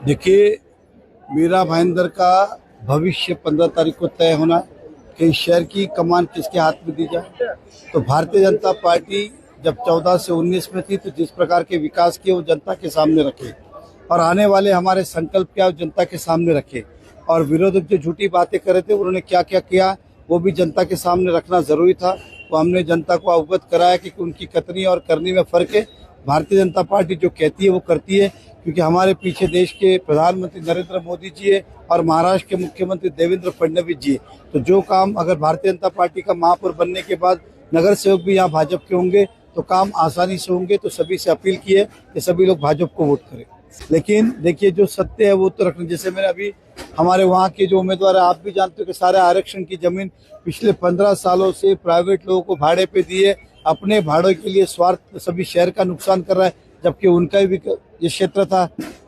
देखिए, मेरा भाईंदर का भविष्य 15 तारीख को तय होना है कि इस शहर की कमान किसके हाथ में दी जाए। तो भारतीय जनता पार्टी जब 14 से 19 में थी तो जिस प्रकार के विकास किए वो जनता के सामने रखे और आने वाले हमारे संकल्प क्या वो जनता के सामने रखे और विरोधक जो झूठी बातें कर रहे थे उन्होंने क्या क्या किया वो भी जनता के सामने रखना जरूरी था। वो हमने जनता को अवगत कराया कि उनकी कथनी और करनी में फर्क है। भारतीय जनता पार्टी जो कहती है वो करती है, क्योंकि हमारे पीछे देश के प्रधानमंत्री नरेंद्र मोदी जी है और महाराष्ट्र के मुख्यमंत्री देवेंद्र फडणवीस जी है। तो जो काम अगर भारतीय जनता पार्टी का महापौर बनने के बाद नगर सेवक भी यहाँ भाजपा के होंगे तो काम आसानी से होंगे। तो सभी से अपील की है कि सभी लोग भाजपा को वोट करें। लेकिन देखिए, जो सत्य है वो तो रखना। जैसे मैंने अभी हमारे वहाँ के जो उम्मीदवार है, आप भी जानते हो कि सारे आरक्षण की जमीन पिछले 15 सालों से प्राइवेट लोगों को भाड़े पे दिए, अपने भाड़े के लिए स्वार्थ सभी शहर का नुकसान कर रहा है। जबकि उनका भी ये क्षेत्र था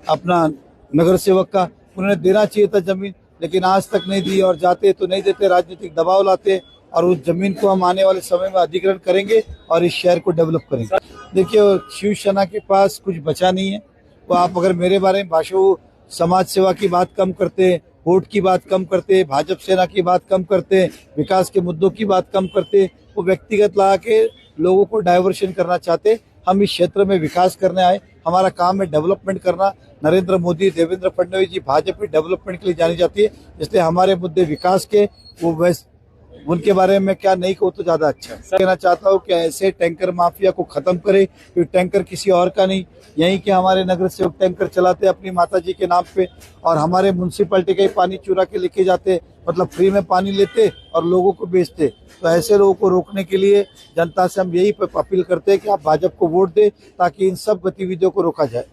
अपना नगर सेवक का, उन्होंने देना चाहिए था जमीन, लेकिन आज तक नहीं दी और जाते तो नहीं देते, राजनीतिक दबाव लाते। और उस जमीन को हम आने वाले समय में अधिग्रहण करेंगे और इस शहर को डेवलप करेंगे। देखिए, शिवसेना के पास कुछ बचा नहीं है। तो आप अगर मेरे बारे में भाषण समाज सेवा की बात कम करते, वोट की बात कम करते, भाजपा सेना की बात कम करते, विकास के मुद्दों की बात कम करते, वो व्यक्तिगत ला के लोगों को डाइवर्शन करना चाहते। हम इस क्षेत्र में विकास करने आए, हमारा काम है डेवलपमेंट करना। नरेंद्र मोदी, देवेंद्र फडणवीस जी भाजपा डेवलपमेंट के लिए जानी जाती है, इसलिए हमारे मुद्दे विकास के वो वैसे उनके बारे में क्या नहीं कहूँ तो ज्यादा अच्छा है। कहना चाहता हूँ कि ऐसे टैंकर माफिया को खत्म करे, क्योंकि टैंकर किसी और का नहीं, यहीं के हमारे नगर सेवक टैंकर चलाते अपनी माता जी के नाम पे और हमारे म्यूनसिपैलिटी का ही पानी चुरा के लेके जाते, मतलब फ्री में पानी लेते और लोगों को बेचते। तो ऐसे लोगों को रोकने के लिए जनता से हम यही अपील करते हैं कि आप भाजपा को वोट दें ताकि इन सब गतिविधियों को रोका जाए।